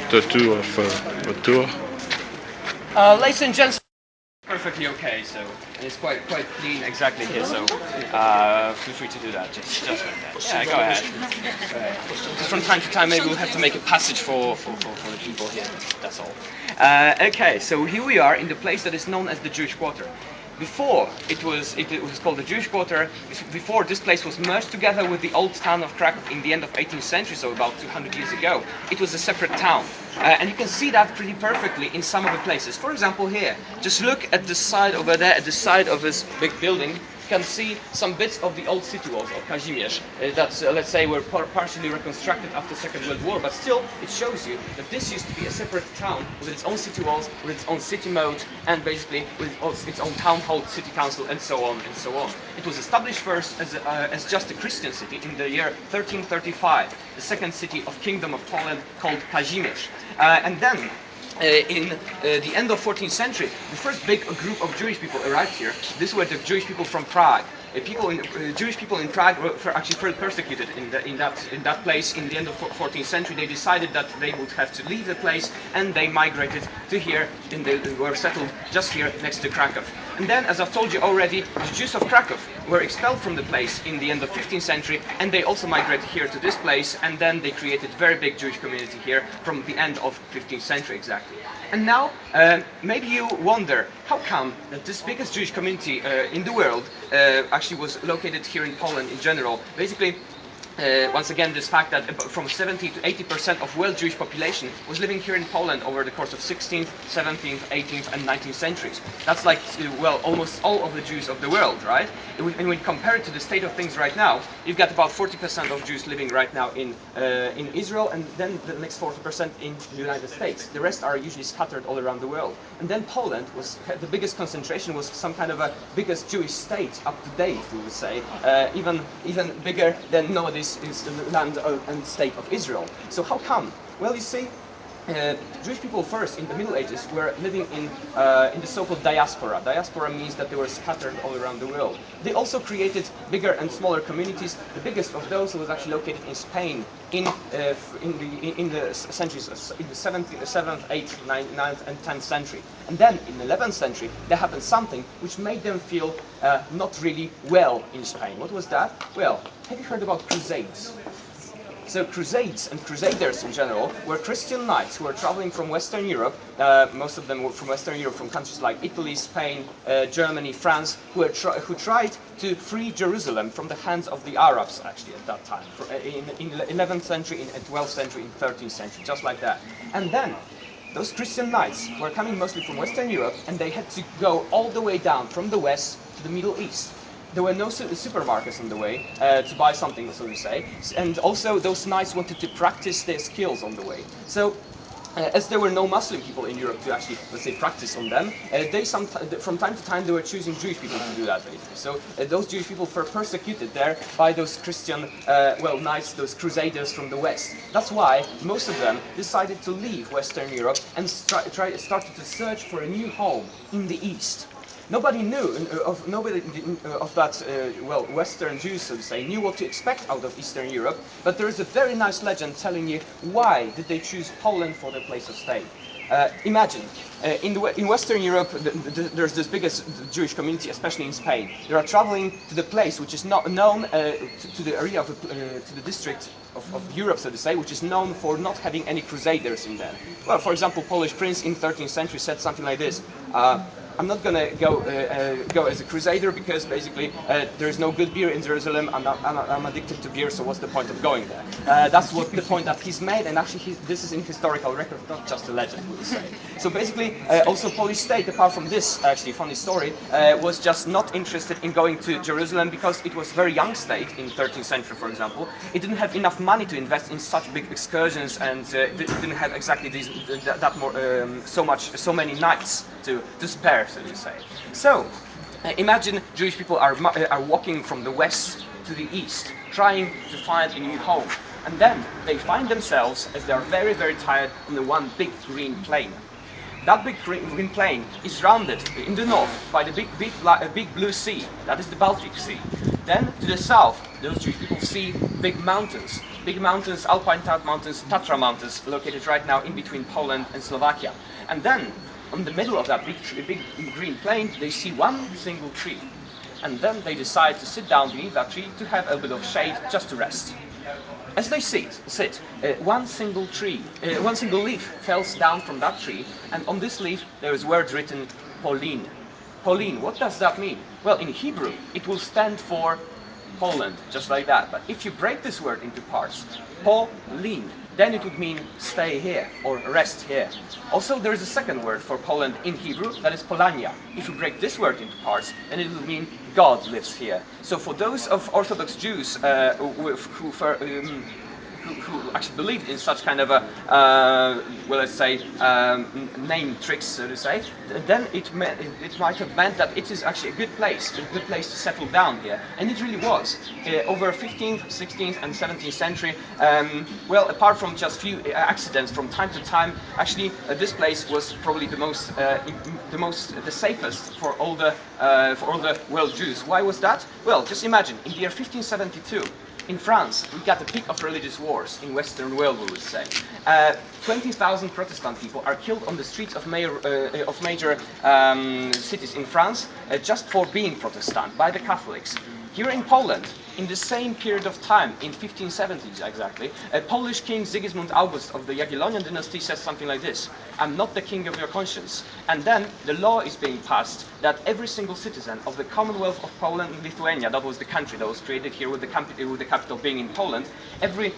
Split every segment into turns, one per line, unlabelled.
tattoo of a tour.
Ladies and gents, perfectly okay. So it's quite clean exactly here. So feel free to do that. Just like that. Yeah, go ahead. Go ahead. Just from time to time, maybe we'll have to make a passage for the people here. That's all. Okay, so here we are in the place that is known as the Jewish Quarter. Before it was called the Jewish Quarter. Before this place was merged together with the old town of Krakow in the end of 18th century, so about 200 years ago. It was a separate town, and you can see that pretty perfectly in some of the places. For example, here, just look at the side over there, at the side of this big building. You can see some bits of the old city walls of Kazimierz that, let's say, were partially reconstructed after the Second World War, but still it shows you that this used to be a separate town with its own city walls, with its own city moat, and basically with its own town hall, city council, and so on and so on. It was established first as just a Christian city in the year 1335, the second city of Kingdom of Poland called Kazimierz. And then in the end of 14th century, the first big group of Jewish people arrived here. These were the Jewish people from Prague. Jewish people in Prague were actually further persecuted in that place. In the end of 14th century, they decided that they would have to leave the place, and they migrated to here. Were settled just here next to Krakow. And then, as I've told you already, the Jews of Krakow were expelled from the place in the end of 15th century, and they also migrated here to this place, and then they created a very big Jewish community here from the end of 15th century exactly. And now, maybe you wonder, how come that this biggest Jewish community in the world actually was located here in Poland in general? Basically, once again, this fact that from 70 to 80% of world Jewish population was living here in Poland over the course of 16th, 17th, 18th, and 19th centuries. That's like, well, almost all of the Jews of the world, right? And when you compare it to the state of things right now, you've got about 40% of Jews living right now in Israel, and then the next 40% in the United States. The rest are usually scattered all around the world. And then Poland was the biggest concentration, was some kind of a biggest Jewish state up to date, we would say, even bigger than nowadays is the land and state of Israel. So how come? Well, you see, Jewish people first in the Middle Ages were living in the so-called diaspora. Diaspora means that they were scattered all around the world. They also created bigger and smaller communities. The biggest of those was actually located in Spain in the centuries in the 7th, 8th, 9th, and 10th century. And then in the 11th century, there happened something which made them feel not really well in Spain. What was that? Well, have you heard about crusades? So crusades and crusaders in general were Christian knights who were traveling from Western Europe. Most of them were from Western Europe, from countries like Italy, Spain, Germany, France, who tried to free Jerusalem from the hands of the Arabs, actually, at that time, in the 11th century, in 12th century, in 13th century, just like that. And then those Christian knights were coming mostly from Western Europe, and they had to go all the way down from the West to the Middle East. There were no supermarkets on the way to buy something, so to say, and also those knights wanted to practice their skills on the way. So, as there were no Muslim people in Europe to actually, let's say, practice on them, from time to time they were choosing Jewish people to do that, basically. So those Jewish people were persecuted there by those Christian, knights, those crusaders from the West. That's why most of them decided to leave Western Europe and started to search for a new home in the East. Nobody of that Western Jews, so to say, knew what to expect out of Eastern Europe. But there is a very nice legend telling you why did they choose Poland for their place of stay. Imagine, in Western Europe, there's this biggest Jewish community, especially in Spain. They are traveling to the place which is not known to the area of to the district of Europe, so to say, which is known for not having any crusaders in there. Well, for example, Polish prince in 13th century said something like this. I'm not gonna go as a crusader because basically there is no good beer in Jerusalem. I'm addicted to beer, so what's the point of going there? That's what the point that he's made, and actually this is in historical record, not just a legend, we'll say. So basically, also Polish state, apart from this actually funny story, was just not interested in going to Jerusalem because it was a very young state in 13th century, for example. It didn't have enough money to invest in such big excursions, and it didn't have exactly so many knights to spare, so to say. So, imagine Jewish people are walking from the west to the east, trying to find a new home. And then they find themselves, as they are very, very tired, on the one big green plain. That big green plain is surrounded in the north by the big blue sea, that is the Baltic Sea. Then, to the south, those Jewish people see big mountains. big mountains, Alpine Mountains, Tatra Mountains, located right now in between Poland and Slovakia. And then, in the middle of that big green plain, they see one single tree. And then they decide to sit down beneath that tree to have a bit of shade, just to rest. As they sit, one single leaf falls down from that tree, and on this leaf there is word written, Polin. Polin, what does that mean? Well, in Hebrew, it will stand for Poland, just like that. But if you break this word into parts, Polin, then it would mean stay here or rest here. Also, there is a second word for Poland in Hebrew, that is Polania. If you break this word into parts, then it will mean God lives here. So for those of Orthodox Jews who actually believed in such kind of a, well, let's say, name tricks, so to say, then it might have meant that it is actually a good place to settle down here, and it really was. Over 15th, 16th, and 17th century, well, apart from just few accidents from time to time, actually this place was probably the safest for all the world Jews. Why was that? Well, just imagine, in the year 1572. In France, we got the peak of religious wars in Western world, we would say. 20,000 Protestant people are killed on the streets of major cities in France just for being Protestant by the Catholics. Here in Poland, in the same period of time, in 1570s exactly, Polish king Sigismund August of the Jagiellonian dynasty says something like this: "I'm not the king of your conscience." And then the law is being passed that every single citizen of the Commonwealth of Poland and Lithuania, that was the country that was created here with the capital being in Poland, every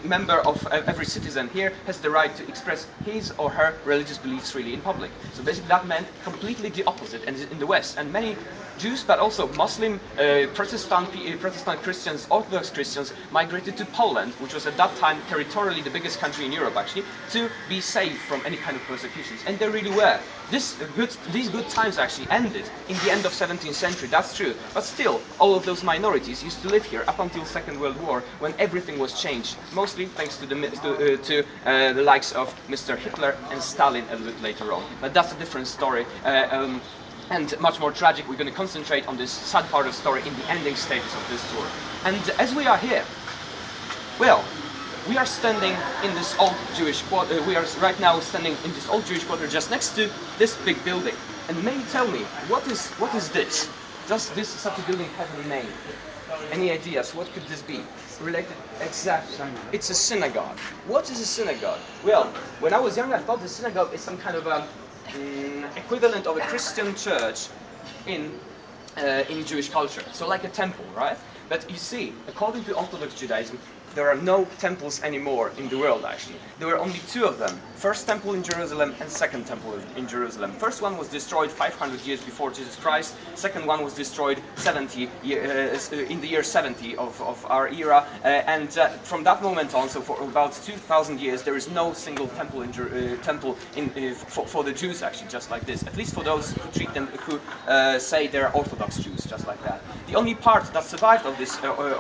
member of every citizen here has the right to express his or her religious beliefs freely in public. So basically that meant completely the opposite and in the West. And many Jews, but also Muslim, Protestant Christians, Orthodox Christians migrated to Poland, which was at that time territorially the biggest country in Europe actually, to be safe from any kind of persecutions. And they really were. These good times actually ended in the end of 17th century, that's true. But still, all of those minorities used to live here up until Second World War, when everything was changed, mostly thanks to the likes of Mr. Hitler and Stalin a little bit later on. But that's a different story. And much more tragic. We're going to concentrate on this sad part of the story in the ending stages of this tour. And as we are here, well, we are standing in this old Jewish quarter. We are right now standing in this old Jewish quarter just next to this big building. And maybe tell me, what is this? Does this such a building have a name? Any ideas? What could this be? Related? Exactly. It's a synagogue. What is a synagogue? Well, when I was young, I thought the synagogue is some kind of a equivalent of a Christian church in Jewish culture. So like a temple, right? But you see, according to Orthodox Judaism, there are no temples anymore in the world, actually. There were only two of them. First temple in Jerusalem and second temple in Jerusalem. First one was destroyed 500 years before Jesus Christ. Second one was destroyed in the year 70 of our era. And from that moment on, so for about 2,000 years, there is no single temple for the Jews, actually, just like this. At least for those who treat them, who say they're Orthodox Jews, just like that. The only part that survived of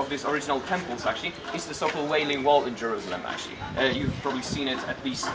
these original temples, actually, is the so-called Wailing Wall in Jerusalem, actually. You've probably seen it at least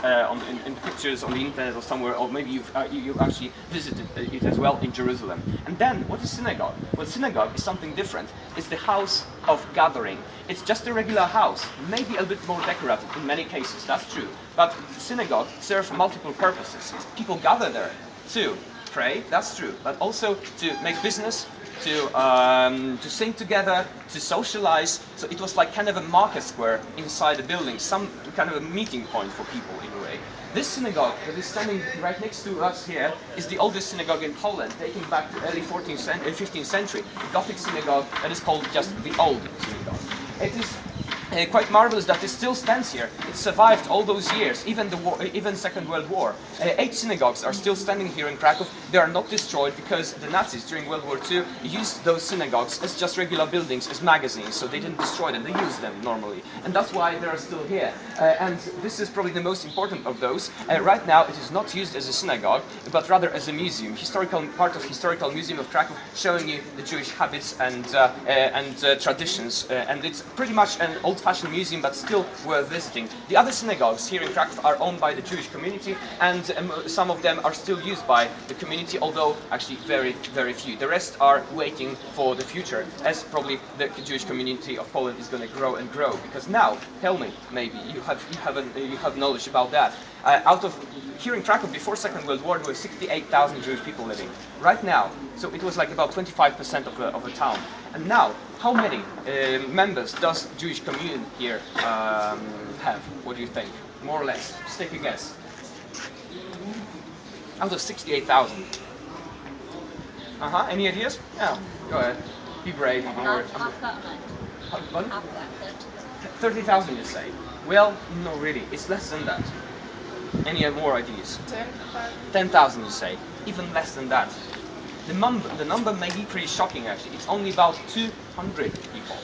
in pictures on the internet or somewhere, or maybe you've actually visited it as well in Jerusalem. And then, what is synagogue? Well, synagogue is something different. It's the house of gathering. It's just a regular house, maybe a bit more decorative in many cases, that's true. But synagogue serves multiple purposes. People gather there to pray, that's true, but also to make business, to sing together, to socialize. So it was like kind of a market square inside the building, some kind of a meeting point for people in a way. This synagogue that is standing right next to us here is the oldest synagogue in Poland, dating back to early 15th century. The Gothic synagogue that is called just the Old Synagogue. It is quite marvelous that it still stands here. It survived all those years, even Second World War. 8 synagogues are still standing here in Krakow. They are not destroyed because the Nazis during World War II used those synagogues as just regular buildings, as magazines, so they didn't destroy them, they used them normally. And that's why they are still here. And this is probably the most important of those. Right now it is not used as a synagogue, but rather as a museum, part of Historical Museum of Krakow, showing you the Jewish habits and traditions. And it's pretty much an old old-fashioned museum, but still worth visiting. The other synagogues here in Krakow are owned by the Jewish community, and some of them are still used by the community, although actually very, very few. The rest are waiting for the future, as probably the Jewish community of Poland is going to grow and grow. Because now, tell me, maybe you have knowledge about that. Out of here in Krakow before Second World War, there were 68,000 Jewish people living. Right now, so it was like about 25% of the town. And now, how many members does Jewish commune here have? What do you think? More or less. Just take a guess. Out of 68,000. Any ideas? Yeah, go ahead. Be brave. Don't worry.
Half that amount.
Pardon?
Half that,
30,000, you say? Well, no, really. It's less than that. Any more ideas? 10,000, you say? Even less than that. The number may be pretty shocking, actually. It's only about 200 people.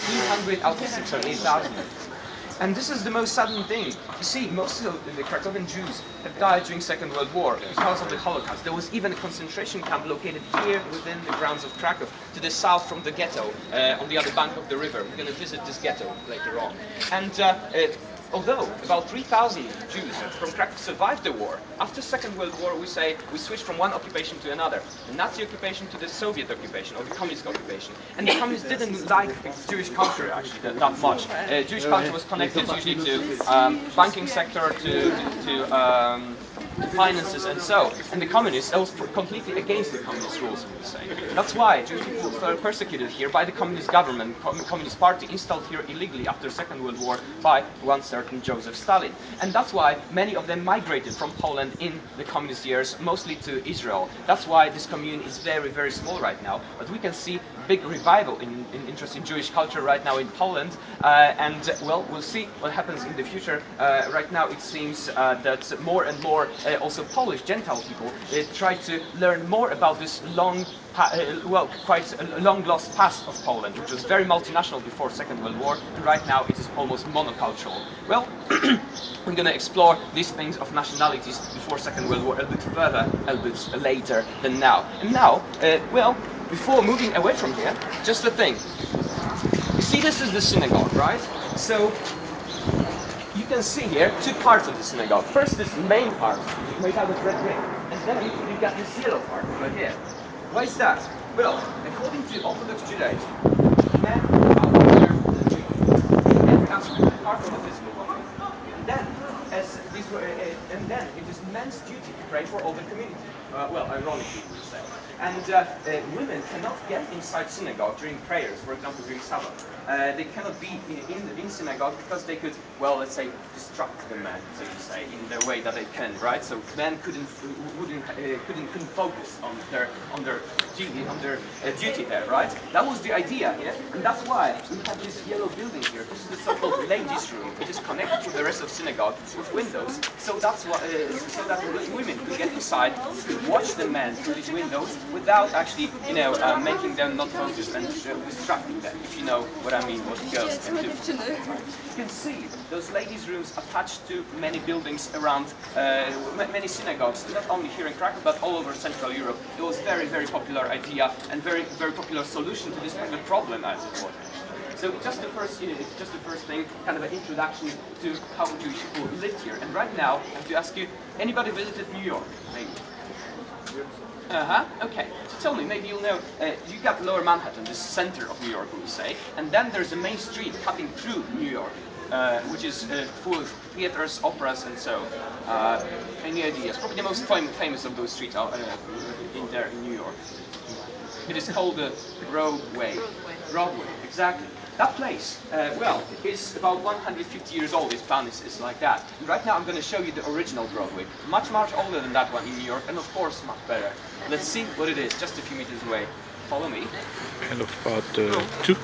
200 out of 6 or 8,000. And this is the most sudden thing. You see, most of the Krakowian Jews have died during Second World War because of the Holocaust. There was even a concentration camp located here within the grounds of Krakow, to the south from the ghetto, on the other bank of the river. We're going to visit this ghetto later on. And although about 3,000 Jews from Krakow survived the war, after Second World War we switched from one occupation to another. The Nazi occupation to the Soviet occupation, or the Communist occupation. And the Communists didn't like Jewish culture, actually, that much. Jewish culture was connected usually to banking sector, to finances and so. And the communists, that was completely against the communist rules, we would say. That's why Jewish people were persecuted here by the communist government, communist party, installed here illegally after Second World War by one certain Joseph Stalin. And that's why many of them migrated from Poland in the communist years, mostly to Israel. That's why this commune is very, very small right now. But we can see big revival in interest in Jewish culture right now in Poland. And well, we'll see what happens in the future. Right now it seems that more and more also Polish Gentile people try to learn more about this quite a long-lost past of Poland, which was very multinational before Second World War, and right now it is almost monocultural. Well, we're going to explore these things of nationalities before Second World War a bit further, a bit later than now. And now, well, before moving away from here, just a thing. You see, this is the synagogue, right? So you can see here two parts of the synagogue. First, this main part, made out of red brick, and then you got this yellow part over here. Why is that? Well, according to Orthodox Judaism, men are aware of the tree. Every aspect, part of the physical body. And then it is men's duty to pray for all the community. Well, ironically, we would say. And women cannot get inside synagogue during prayers, for example, during Sabbath. They cannot be in synagogue because they could, well, let's say, distract the men, so to say, in the way that they can, right? So men couldn't focus on their duty there, right? That was the idea, yeah? And that's why we have this yellow building here. This is the so-called ladies' room. It is connected to the rest of synagogue with windows. So that's what, so that women could get inside, could watch the men through these windows without actually, making them not focused and distracting them. If you know what I mean, what girls can do. You can see those ladies' rooms attached to many buildings around, many synagogues, not only here in Krakow, but all over Central Europe. It was very, very popular idea and very, very popular solution to this kind of problem as it was. So just the first thing, kind of an introduction to how Jewish people lived here. And right now, I have to ask you, anybody visited New York? Maybe. Okay. So tell me, maybe you'll know, you got Lower Manhattan, the center of New York, we would say, and then there's a main street cutting through New York, which is full of theaters, operas, and so. Any ideas? Probably the most famous of those streets are in New York. It is called Broadway. Broadway, exactly. That place, well, is about 150 years old. Its plan is like that. And right now I'm going to show you the original Broadway. Much, much older than that one in New York, and of course much better. Let's see what it is, just a few meters away. Follow me.
And about 2.